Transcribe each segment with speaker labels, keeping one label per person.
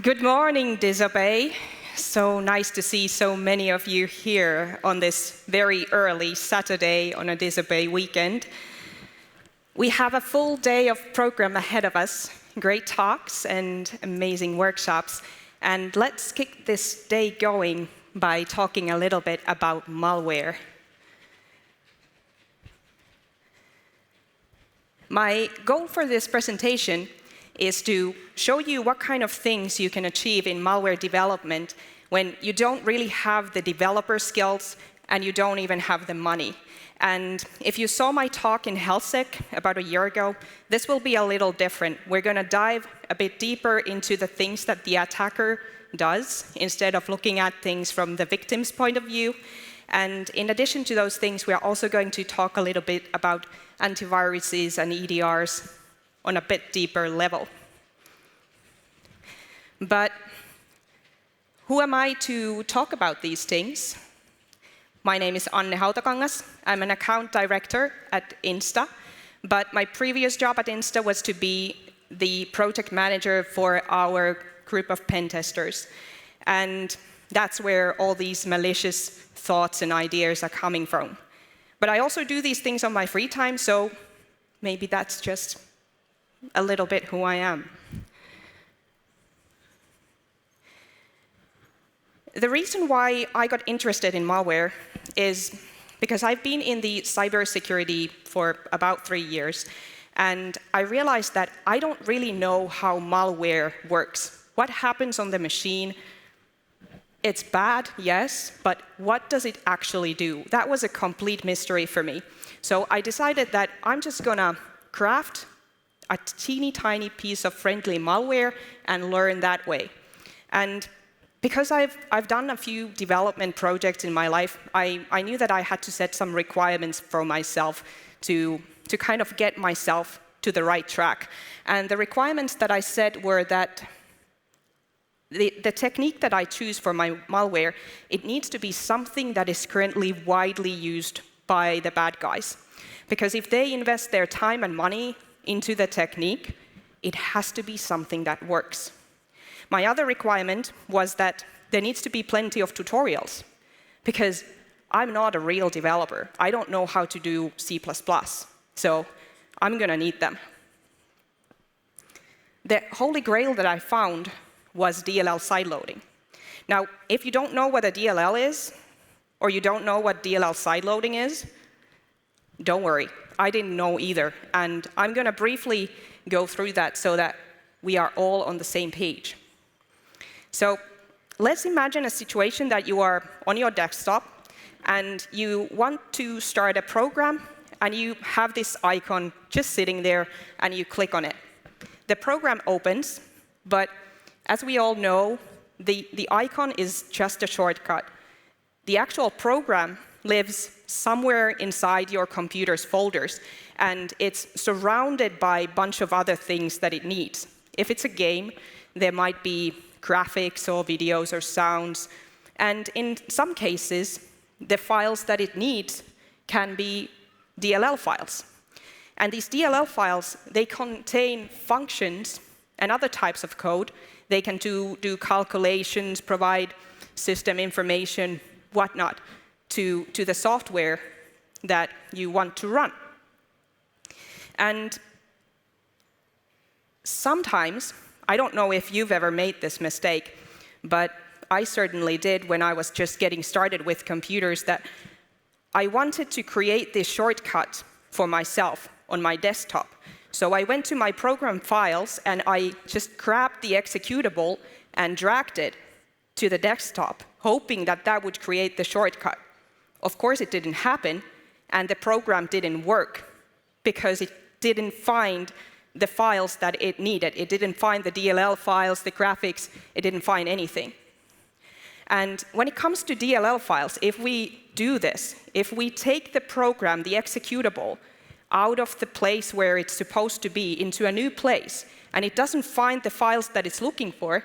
Speaker 1: Good morning, Disobey. So nice to see so many of you here on this very early Saturday on a Disobey weekend. We have a full day of program ahead of us, great talks and amazing workshops. And let's kick this day going by talking a little bit about malware. My goal for this presentation is to show you what kind of things you can achieve in malware development when you don't really have the developer skills and you don't even have the money. And if you saw my talk in HealthSec about a year ago, this will be a little different. We're going to dive a bit deeper into the things that the attacker does instead of looking at things from the victim's point of view. And in addition to those things, we are also going to talk a little bit about antiviruses and EDRs on a bit deeper level. But who am I to talk about these things? My name is Hautakangas. I'm an account director at Insta, but my previous job at Insta was to be the project manager for our group of pen testers. And that's where all these malicious thoughts and ideas are coming from. But I also do these things on my free time, so maybe that's just a little bit who I am. The reason why I got interested in malware is because I've been in the cybersecurity for about 3 years, and I realized that I don't really know how malware works. What happens on the machine? It's bad, yes, but what does it actually do? That was a complete mystery for me. So I decided that I'm just gonna craft a teeny tiny piece of friendly malware and learn that way. And because I've done a few development projects in my life, I knew that I had to set some requirements for myself to kind of get myself to the right track. And the requirements that I set were that the technique that I choose for my malware, it needs to be something that is currently widely used by the bad guys. Because if they invest their time and money into the technique, it has to be something that works. My other requirement was that there needs to be plenty of tutorials, because I'm not a real developer. I don't know how to do C++, so I'm going to need them. The holy grail that I found was DLL Side-Loading. Now, if you don't know what a DLL is, or you don't know what DLL Side-Loading is, don't worry. I didn't know either, and I'm going to briefly go through that so that we are all on the same page. So let's imagine a situation that you are on your desktop, and you want to start a program, and you have this icon just sitting there, and you click on it. The program opens, but as we all know, the icon is just a shortcut. The actual program lives somewhere inside your computer's folders, and it's surrounded by a bunch of other things that it needs. If it's a game, there might be graphics or videos or sounds, and in some cases, the files that it needs can be DLL files. And these DLL files, they contain functions and other types of code. They can do calculations, provide system information, whatnot, to the software that you want to run. And sometimes, I don't know if you've ever made this mistake, but I certainly did when I was just getting started with computers, that I wanted to create this shortcut for myself on my desktop. So I went to my program files, and I just grabbed the executable and dragged it to the desktop, hoping that that would create the shortcut. Of course, it didn't happen, and the program didn't work because it didn't find the files that it needed. It didn't find the DLL files, the graphics, it didn't find anything. And when it comes to DLL files, if we do this, if we take the program, the executable, out of the place where it's supposed to be into a new place, and it doesn't find the files that it's looking for,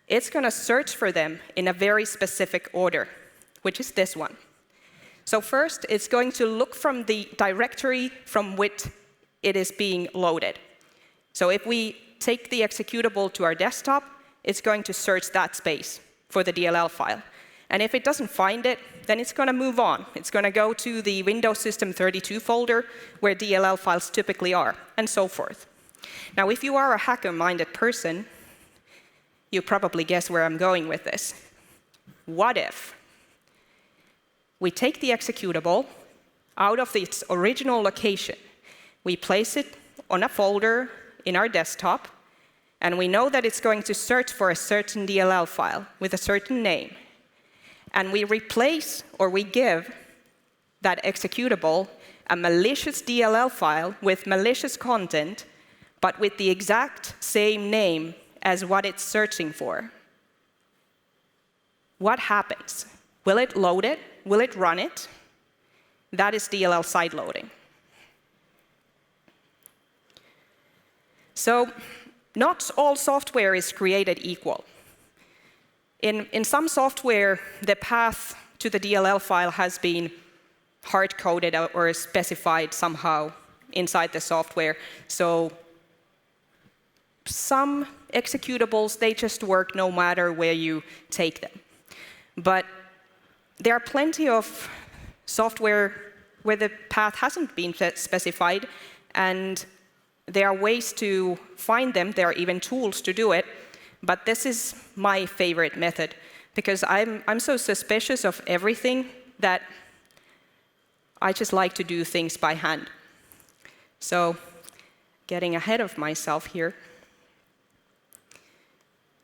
Speaker 1: it's going to search for them in a very specific order, which is this one. So first, it's going to look from the directory from which it is being loaded. So if we take the executable to our desktop, it's going to search that space for the DLL file. And if it doesn't find it, then it's going to move on. It's going to go to the Windows System 32 folder, where DLL files typically are, and so forth. Now, if you are a hacker-minded person, you probably guess where I'm going with this. What if we take the executable out of its original location, we place it on a folder in our desktop, and we know that it's going to search for a certain DLL file with a certain name, and we replace or we give that executable a malicious DLL file with malicious content, but with the exact same name as what it's searching for. What happens? Will it load it? Will it run it? That is DLL side-loading. So not all software is created equal. In some software, the path to the DLL file has been hard-coded or specified somehow inside the software. So some executables, they just work no matter where you take them. But there are plenty of software where the path hasn't been specified, and there are ways to find them. There are even tools to do it. But this is my favorite method, because I'm so suspicious of everything that I just like to do things by hand. So, getting ahead of myself here.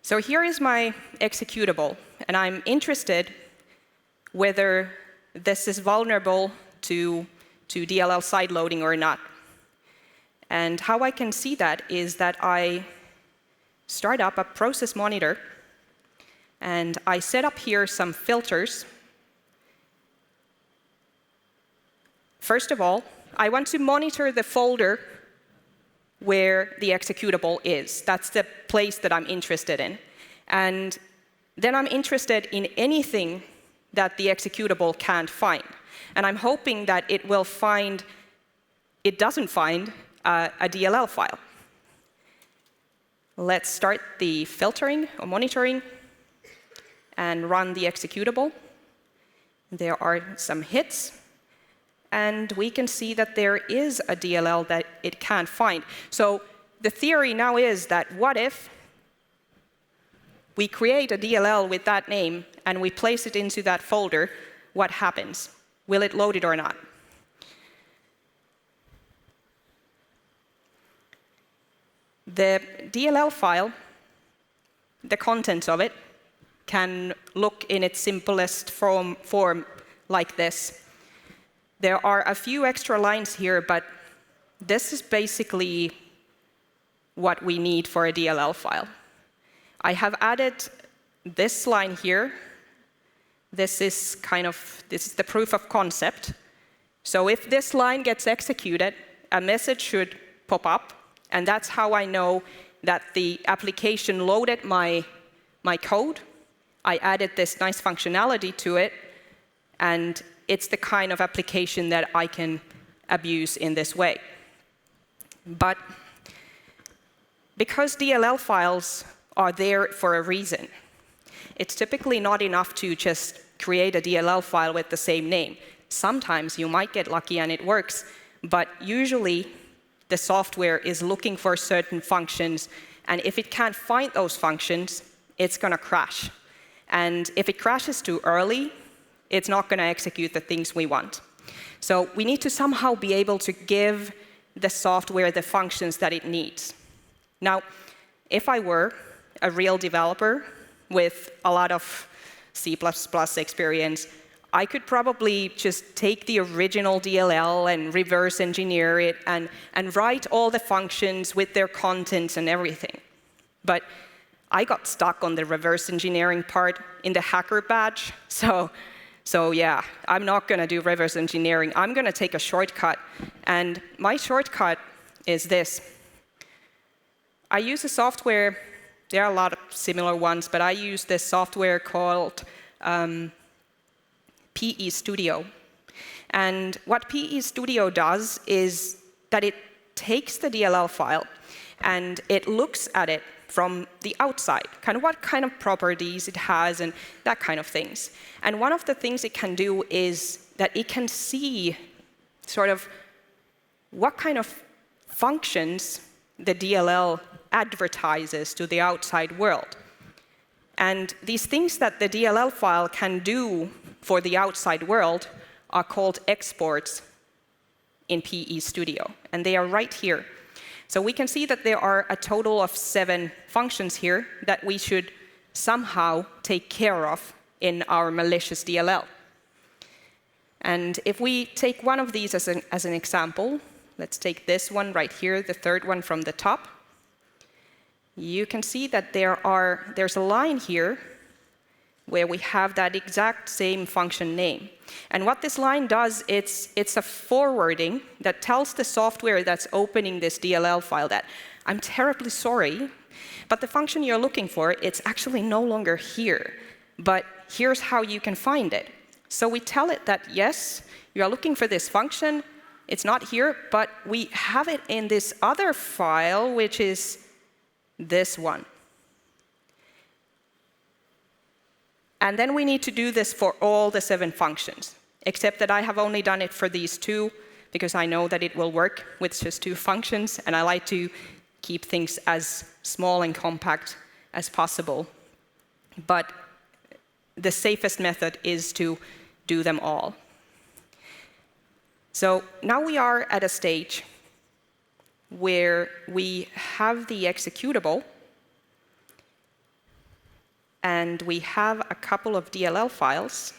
Speaker 1: So here is my executable, and I'm interested whether this is vulnerable to DLL side-loading or not. And how I can see that is that I start up a process monitor, and I set up here some filters. First of all, I want to monitor the folder where the executable is. That's the place that I'm interested in. And then I'm interested in anything that the executable can't find. And I'm hoping that it doesn't find a DLL file. Let's start the filtering or monitoring and run the executable. There are some hits, and we can see that there is a DLL that it can't find. So the theory now is that what if we create a DLL with that name and we place it into that folder, what happens? Will it load it or not? The DLL file, the contents of it, can look in its simplest form like this. There are a few extra lines here, but this is basically what we need for a DLL file. I have added this line here. This is the proof of concept. So if this line gets executed, a message should pop up. And that's how I know that the application loaded my code. I added this nice functionality to it, and it's the kind of application that I can abuse in this way. But because DLL files are there for a reason, it's typically not enough to just create a DLL file with the same name. Sometimes you might get lucky and it works, but usually the software is looking for certain functions, and if it can't find those functions, it's going to crash. And if it crashes too early, it's not going to execute the things we want. So we need to somehow be able to give the software the functions that it needs. Now, if I were a real developer with a lot of C++ experience, I could probably just take the original DLL and reverse engineer it and write all the functions with their contents and everything. But I got stuck on the reverse engineering part in the hacker badge. So yeah, I'm not going to do reverse engineering. I'm going to take a shortcut. And my shortcut is this. I use a software. There are a lot of similar ones, but I use this software called PE Studio. And what PE Studio does is that it takes the DLL file and it looks at it from the outside, kind of what kind of properties it has and that kind of things. And one of the things it can do is that it can see sort of what kind of functions the DLL advertises to the outside world. And these things that the DLL file can do for the outside world are called exports in PE Studio, and they are right here. So we can see that there are a total of 7 functions here that we should somehow take care of in our malicious DLL. And if we take one of these as an example, let's take this one right here, the third one from the top. You can see that there's a line here where we have that exact same function name. And what this line does, it's a forwarding that tells the software that's opening this DLL file that I'm terribly sorry, but the function you're looking for, it's actually no longer here. But here's how you can find it. So we tell it that, yes, you are looking for this function. It's not here, but we have it in this other file, which is this one. And then we need to do this for all the 7 functions, except that I have only done it for these 2, because I know that it will work with just 2 functions, and I like to keep things as small and compact as possible. But the safest method is to do them all. So now we are at a stage where we have the executable, and we have a couple of DLL files.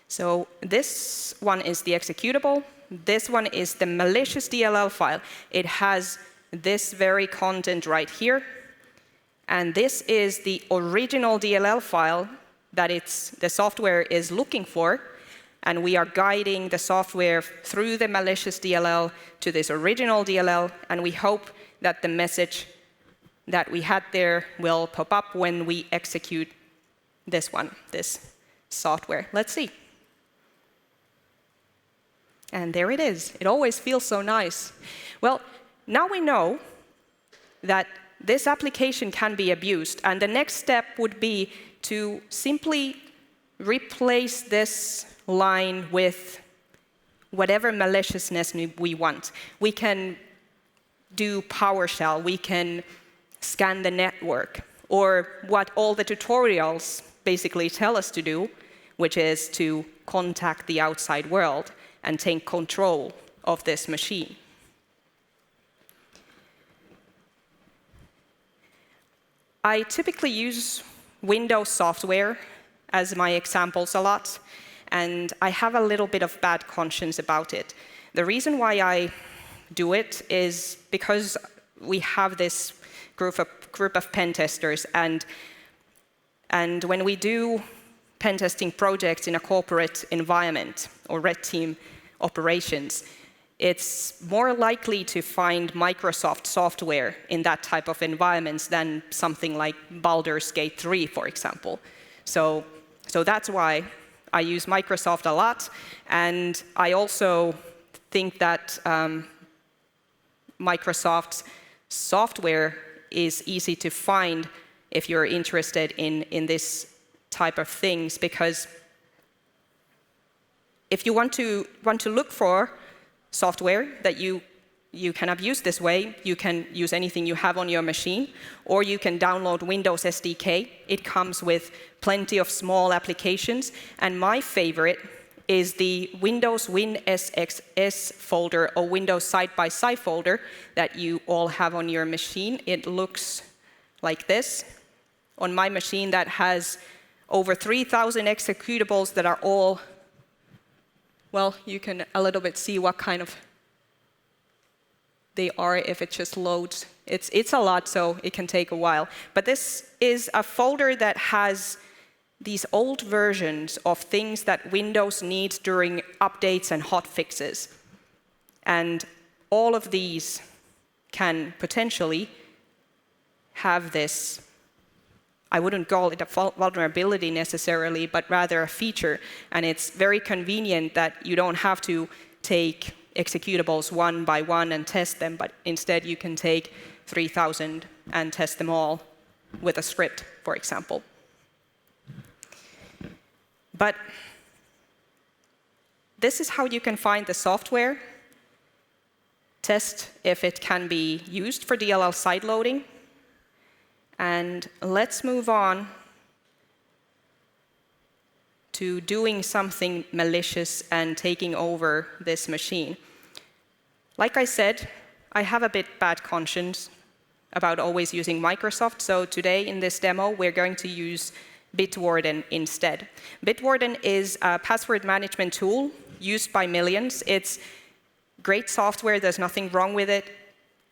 Speaker 1: So this one is the executable. This one is the malicious DLL file. It has this very content right here. And this is the original DLL file that the software is looking for. And we are guiding the software through the malicious DLL to this original DLL. And we hope that the message that we had there will pop up when we execute this one, this software. Let's see. And there it is. It always feels so nice. Well, now we know that this application can be abused. And the next step would be to simply replace this line with whatever maliciousness we want. We can do PowerShell, we can scan the network, or what all the tutorials basically tell us to do, which is to contact the outside world and take control of this machine. I typically use Windows software as my examples a lot, and I have a little bit of bad conscience about it. The reason why I do it is because we have this group of pen testers, and when we do pen testing projects in a corporate environment or red team operations, it's more likely to find Microsoft software in that type of environments than something like Baldur's Gate 3, for example. So that's why I use Microsoft a lot, and I also think that Microsoft's software is easy to find if you're interested in this type of things, because if you want to look for software that you can abuse this way, you can use anything you have on your machine, or you can download Windows SDK. It comes with plenty of small applications, and my favorite is the Windows WinSXS folder or Windows Side-by-Side folder that you all have on your machine. It looks like this. On my machine, that has over 3,000 executables that are all, well, you can a little bit see what kind of they are if it just loads. It's a lot, so it can take a while. But this is a folder that has these old versions of things that Windows needs during updates and hotfixes. And all of these can potentially have this, I wouldn't call it a vulnerability necessarily, but rather a feature. And it's very convenient that you don't have to take executables one by one and test them, but instead you can take 3,000 and test them all with a script, for example. But this is how you can find the software, test if it can be used for DLL side-loading. And let's move on to doing something malicious and taking over this machine. Like I said, I have a bit bad conscience about always using Microsoft, so today in this demo we're going to use Bitwarden instead. Bitwarden is a password management tool used by millions. It's great software, there's nothing wrong with it.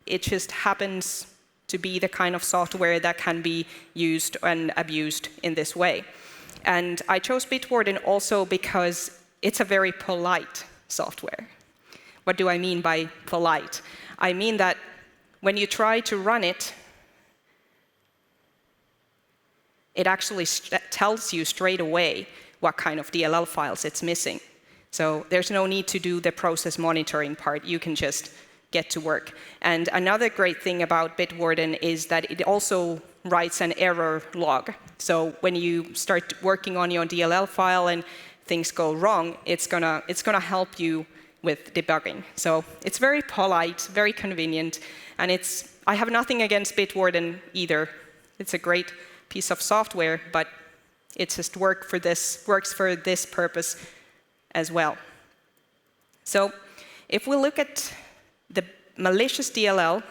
Speaker 1: It just happens to be the kind of software that can be used and abused in this way. And I chose Bitwarden also because it's a very polite software. What do I mean by polite? I mean that when you try to run it, it actually tells you straight away what kind of DLL files it's missing. So there's no need to do the process monitoring part. You can just get to work. And another great thing about Bitwarden is that it also writes an error log. So when you start working on your DLL file and things go wrong, it's gonna help you with debugging. So it's very polite, very convenient, and I have nothing against Bitwarden either. It's a great piece of software, but it just works for this purpose as well. So if we look at the malicious DLL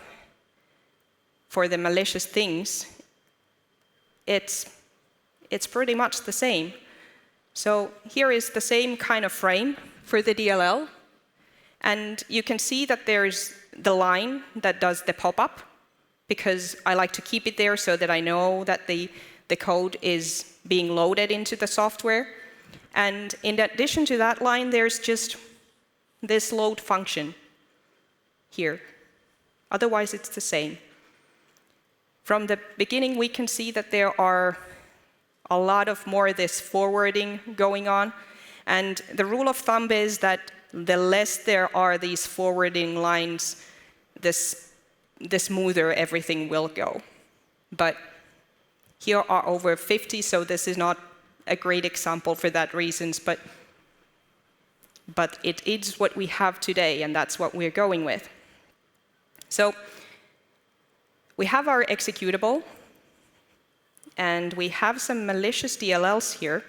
Speaker 1: for the malicious things, it's pretty much the same. So here is the same kind of frame for the DLL, and you can see that there's the line that does the pop-up, because I like to keep it there so that I know that the code is being loaded into the software. And in addition to that line, there's just this load function here. Otherwise, it's the same. From the beginning, we can see that there are a lot of more of this forwarding going on. And the rule of thumb is that the less there are these forwarding lines, the smoother everything will go. But here are over 50, so this is not a great example for that reasons, but it is what we have today, and that's what we're going with. So we have our executable, and we have some malicious DLLs here.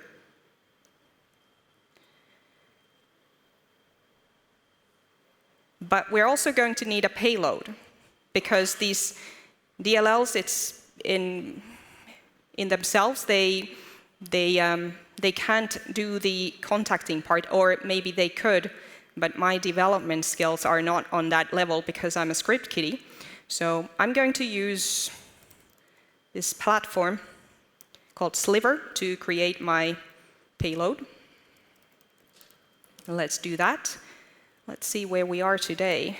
Speaker 1: But we're also going to need a payload, because these DLLs, it's in themselves, they can't do the contacting part, or maybe they could, but my development skills are not on that level because I'm a script kiddie. So I'm going to use this platform called Sliver to create my payload. Let's do that. Let's see where we are today.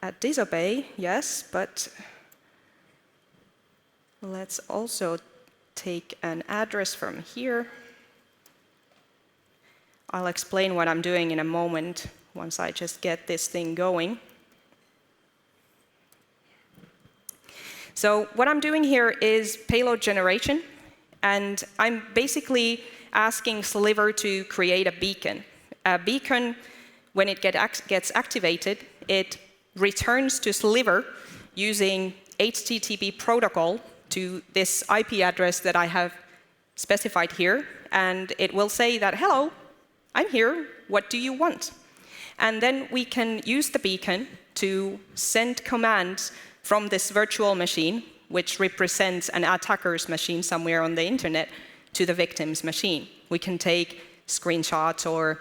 Speaker 1: At disobey, yes, but let's also take an address from here. I'll explain what I'm doing in a moment once I just get this thing going. So what I'm doing here is payload generation, and I'm basically asking Sliver to create a beacon. A beacon, when it gets activated, it returns to Sliver using HTTP protocol to this IP address that I have specified here, and it will say that, hello, I'm here, what do you want? And then we can use the beacon to send commands from this virtual machine, which represents an attacker's machine somewhere on the internet, to the victim's machine. We can take screenshots or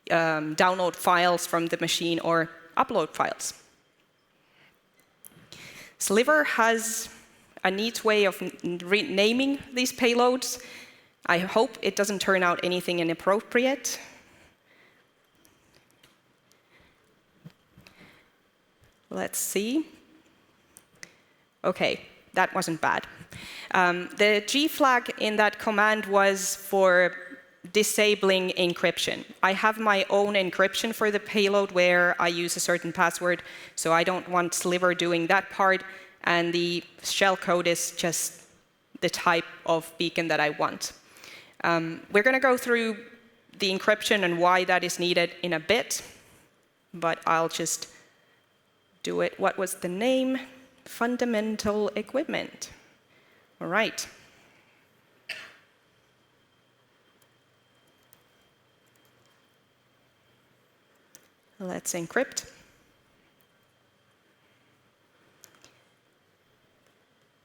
Speaker 1: download files from the machine or upload files. Sliver has a neat way of renaming these payloads. I hope it doesn't turn out anything inappropriate. Let's see. OK, that wasn't bad. The G flag in that command was for disabling encryption. I have my own encryption for the payload where I use a certain password, so I don't want Sliver doing that part, and the shell code is just the type of beacon that I want. We're going to go through the encryption and why that is needed in a bit, but I'll just do it. What was the name? Fundamental equipment. All right. Let's encrypt.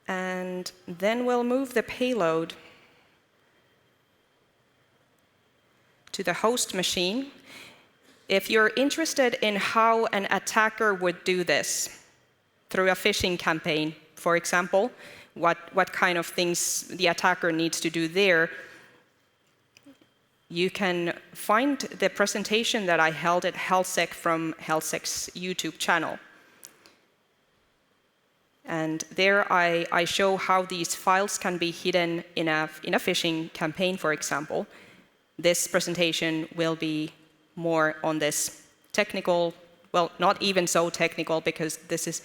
Speaker 1: And then we'll move the payload to the host machine. If you're interested in how an attacker would do this through a phishing campaign, for example, what kind of things the attacker needs to do there, you can find the presentation that I held at HealthSec from HealthSec's YouTube channel. And there I show how these files can be hidden in a phishing campaign, for example. This presentation will be more on this technical, well, not even so technical, because this is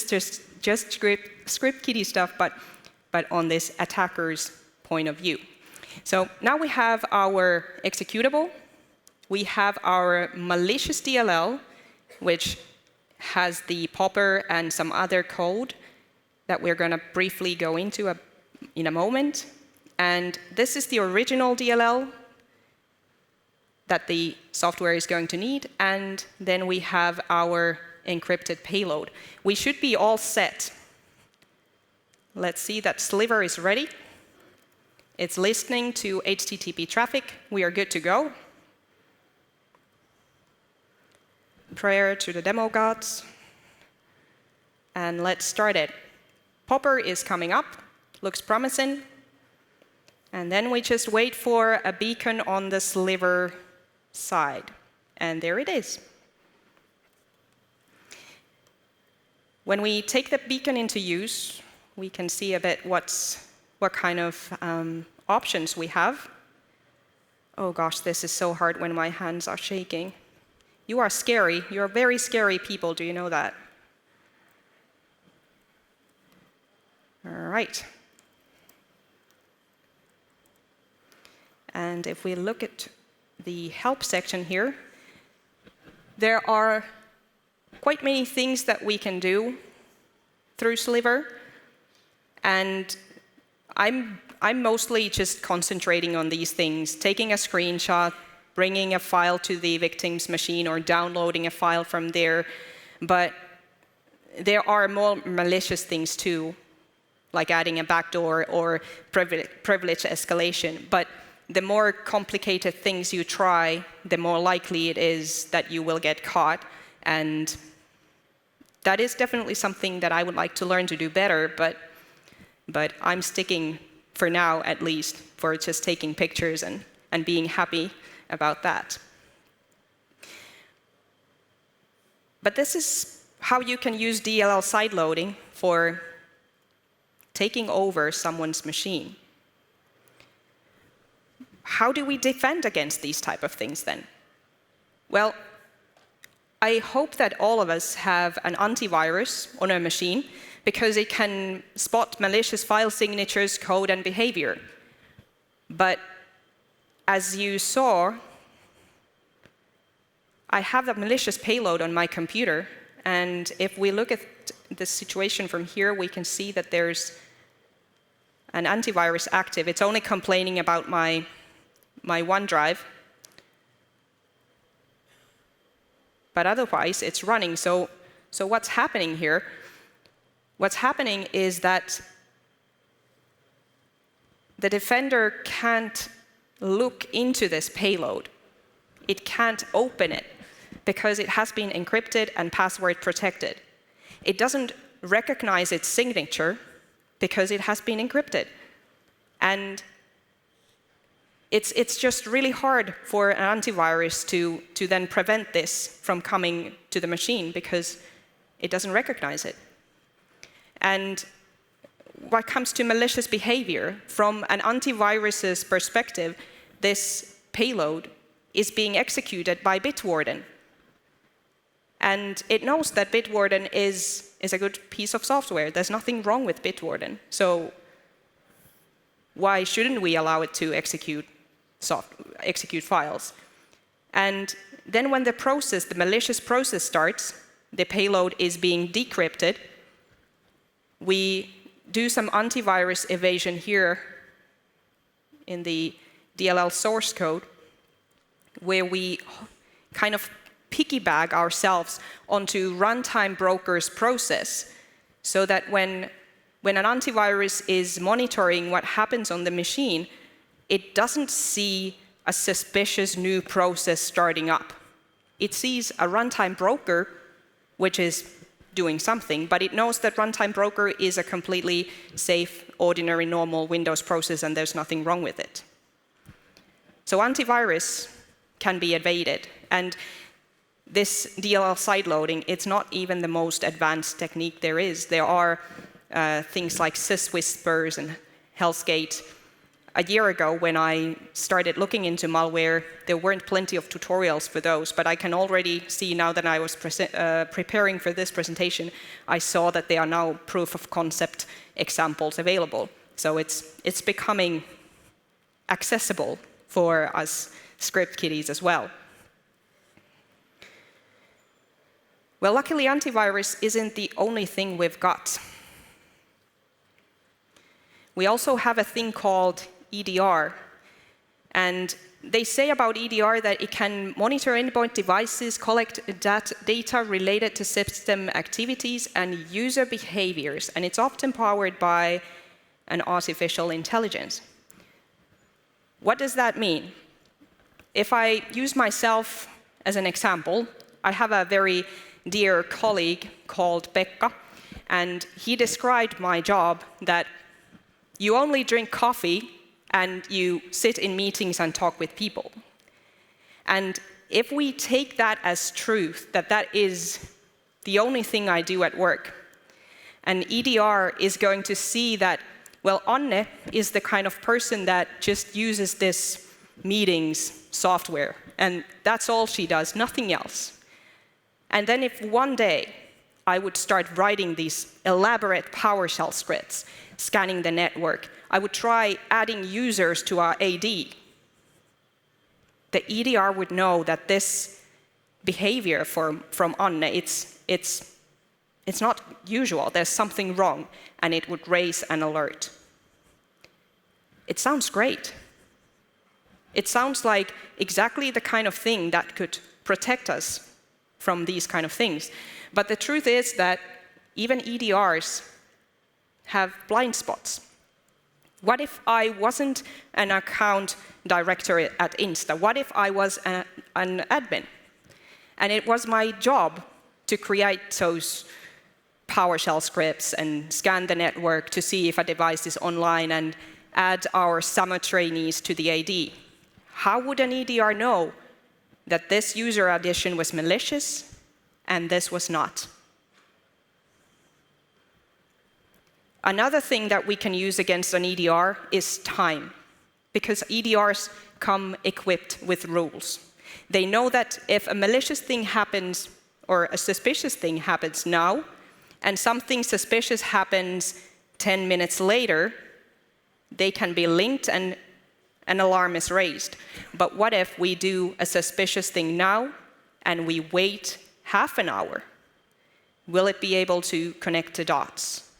Speaker 1: just script kiddie stuff, but on this attacker's point of view. So now we have our executable. We have our malicious DLL, which has the popper and some other code that we're going to briefly go into in a moment. And this is the original DLL that the software is going to need. And then we have our encrypted payload. We should be all set. Let's see that Sliver is ready. It's listening to HTTP traffic. We are good to go. Prayer to the demo gods. And let's start it. Popper is coming up. Looks promising. And then we just wait for a beacon on the Sliver side. And there it is. When we take the beacon into use, we can see a bit what kind of options we have. Oh gosh, this is so hard when my hands are shaking. You are scary. You're very scary people. Do you know that? All right. And if we look at the help section here, there are quite many things that we can do through Sliver. And I'm mostly just concentrating on these things, taking a screenshot, bringing a file to the victim's machine, or downloading a file from there. But there are more malicious things too, like adding a backdoor or privilege escalation. But the more complicated things you try, the more likely it is that you will get caught. And that is definitely something that I would like to learn to do better, but I'm sticking, for now at least, for just taking pictures and being happy about that. But this is how you can use DLL side-loading for taking over someone's machine. How do we defend against these type of things then? Well, I hope that all of us have an antivirus on our machine, because it can spot malicious file signatures, code, and behavior. But as you saw, I have a malicious payload on my computer. And if we look at the situation from here, we can see that there's an antivirus active. It's only complaining about my OneDrive. But otherwise, it's running. So what's happening here? What's happening is that the defender can't look into this payload. It can't open it because it has been encrypted and password protected. It doesn't recognize its signature because it has been encrypted. And it's just really hard for an antivirus to then prevent this from coming to the machine because it doesn't recognize it. And what comes to malicious behavior, from an antivirus's perspective, this payload is being executed by Bitwarden. And it knows that Bitwarden is a good piece of software. There's nothing wrong with Bitwarden. So why shouldn't we allow it to execute files? And then when the malicious process starts, the payload is being decrypted. We do some antivirus evasion here in the DLL source code, where we kind of piggyback ourselves onto runtime broker's process, so that when an antivirus is monitoring what happens on the machine, it doesn't see a suspicious new process starting up. It sees a runtime broker, which is doing something, but it knows that runtime broker is a completely safe, ordinary, normal Windows process, and there's nothing wrong with it. So antivirus can be evaded. And this DLL side-loading, it's not even the most advanced technique there is. There are things like syswhispers and Hellsgate. A year ago, when I started looking into malware, there weren't plenty of tutorials for those, but I can already see now that I was preparing for this presentation, I saw that there are now proof of concept examples available. So it's becoming accessible for us script kiddies as well. Well, luckily, antivirus isn't the only thing we've got. We also have a thing called EDR. And they say about EDR that it can monitor endpoint devices, collect data related to system activities and user behaviors. And it's often powered by an artificial intelligence. What does that mean? If I use myself as an example, I have a very dear colleague called Pekka, and he described my job that you only drink coffee and you sit in meetings and talk with people. And if we take that as truth, that that is the only thing I do at work, and EDR is going to see that, well, Anne is the kind of person that just uses this meetings software, and that's all she does, nothing else. And then if one day I would start writing these elaborate PowerShell scripts, scanning the network, I would try adding users to our AD, the EDR would know that this behavior from Anne, it's not usual, there's something wrong, and it would raise an alert. It sounds great. It sounds like exactly the kind of thing that could protect us from these kind of things. But the truth is that even EDRs have blind spots. What if I wasn't an account director at Insta? What if I was an admin? And it was my job to create those PowerShell scripts and scan the network to see if a device is online and add our summer trainees to the AD. How would an EDR know that this user addition was malicious and this was not? Another thing that we can use against an EDR is time, because EDRs come equipped with rules. They know that if a malicious thing happens or a suspicious thing happens now, and something suspicious happens 10 minutes later, they can be linked and an alarm is raised. But what if we do a suspicious thing now and we wait half an hour? Will it be able to connect the dots?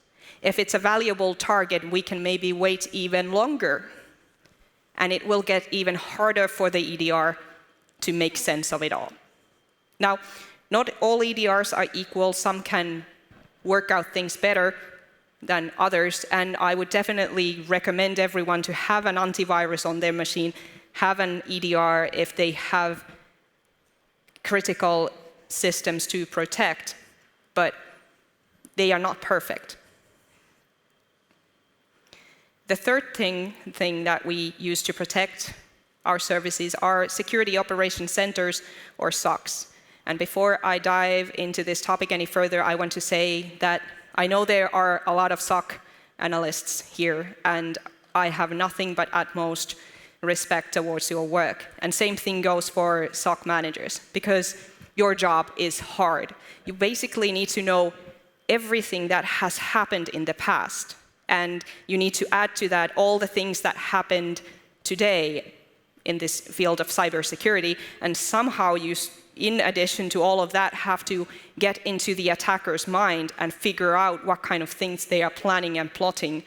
Speaker 1: If it's a valuable target, we can maybe wait even longer. And it will get even harder for the EDR to make sense of it all. Now, not all EDRs are equal. Some can work out things better than others, and I would definitely recommend everyone to have an antivirus on their machine, have an EDR if they have critical systems to protect, but they are not perfect. The third thing that we use to protect our services are security operations centers, or SOCs. And before I dive into this topic any further, I want to say that I know there are a lot of SOC analysts here, and I have nothing but utmost respect towards your work. And same thing goes for SOC managers, because your job is hard. You basically need to know everything that has happened in the past. And you need to add to that all the things that happened today in this field of cybersecurity. And somehow you, in addition to all of that, have to get into the attacker's mind and figure out what kind of things they are planning and plotting.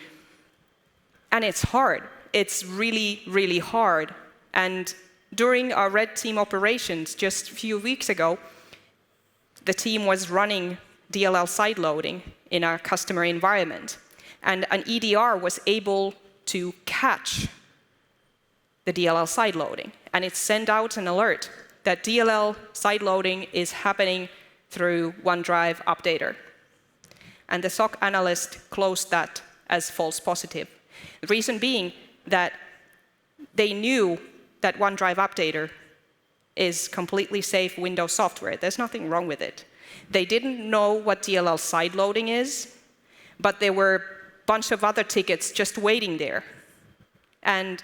Speaker 1: And it's hard. It's really, really hard. And during our red team operations just a few weeks ago, the team was running DLL side-loading in a customer environment. And an EDR was able to catch the DLL side-loading. And it sent out an alert that DLL side-loading is happening through OneDrive Updater. And the SOC analyst closed that as false positive. The reason being that they knew that OneDrive Updater is completely safe Windows software. There's nothing wrong with it. They didn't know what DLL side-loading is, but there were a bunch of other tickets just waiting there. And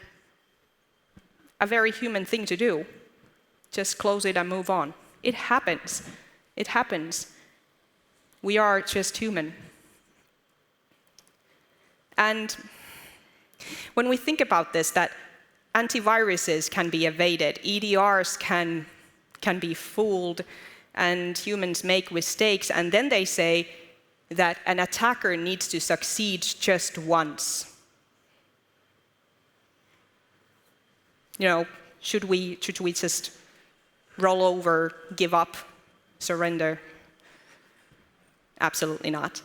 Speaker 1: a very human thing to do. Just close it and move on. It happens. It happens. We are just human. And when we think about this, that antiviruses can be evaded, EDRs can be fooled, and humans make mistakes, and then they say that an attacker needs to succeed just once. You know, should we just roll over, give up, surrender? Absolutely not.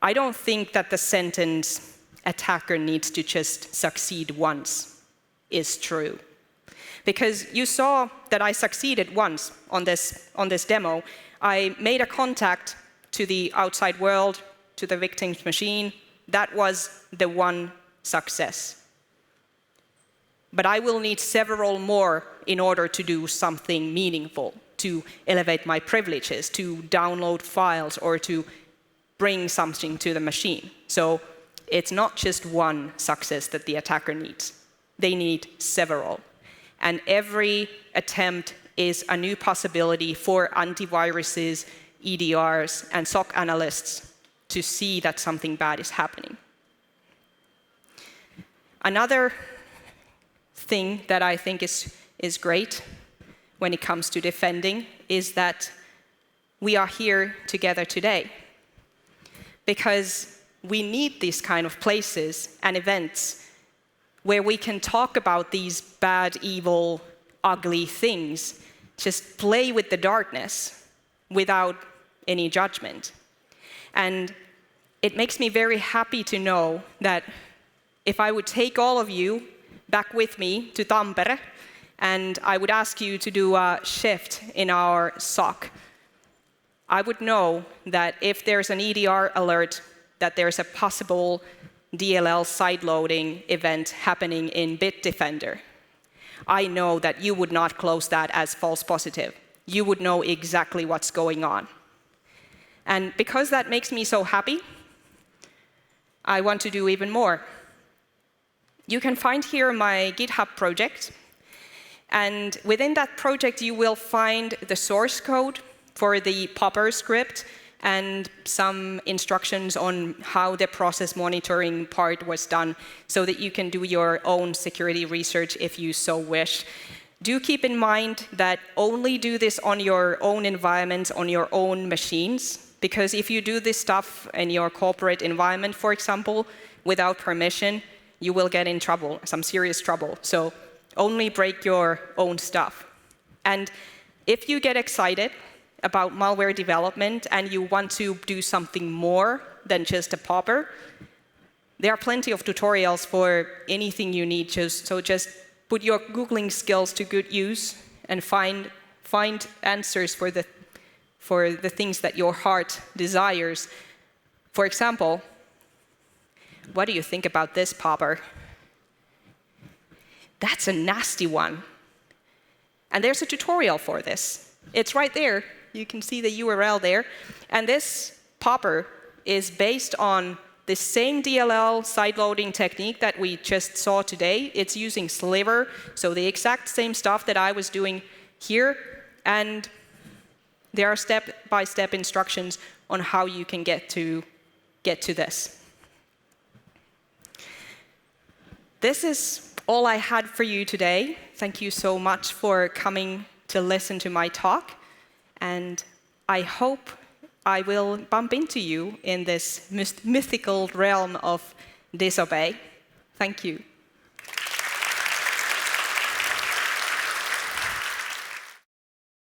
Speaker 1: I don't think that the sentence, attacker needs to just succeed once, is true. Because you saw that I succeeded once on this demo. I made a contact to the outside world, to the victim's machine. That was the one success. But I will need several more in order to do something meaningful, to elevate my privileges, to download files, or to bring something to the machine. So it's not just one success that the attacker needs. They need several. And every attempt is a new possibility for antiviruses, EDRs, and SOC analysts to see that something bad is happening. Another thing that I think is great when it comes to defending is that we are here together today. Because we need these kind of places and events where we can talk about these bad, evil, ugly things, just play with the darkness without any judgment. And it makes me very happy to know that if I would take all of you back with me to Tampere, and I would ask you to do a shift in our SOC, I would know that if there's an EDR alert that there's a possible DLL side-loading event happening in Bitdefender, I know that you would not close that as false positive. You would know exactly what's going on. And because that makes me so happy, I want to do even more. You can find here my GitHub project. And within that project, you will find the source code for the popper script and some instructions on how the process monitoring part was done so that you can do your own security research if you so wish. Do keep in mind that only do this on your own environment, on your own machines, because if you do this stuff in your corporate environment, for example, without permission, you will get in trouble, some serious trouble. So only break your own stuff. And if you get excited about malware development and you want to do something more than just a popper, there are plenty of tutorials for anything you need. So just put your Googling skills to good use and find answers for the things that your heart desires. For example, what do you think about this popper? That's a nasty one. And there's a tutorial for this. It's right there. You can see the URL there. And this popper is based on the same DLL side-loading technique that we just saw today. It's using Sliver, so the exact same stuff that I was doing here, and there are step-by-step instructions on how you can get to this. This is all I had for you today. Thank you so much for coming to listen to my talk, and I hope I will bump into you in this mythical realm of disobey. Thank you.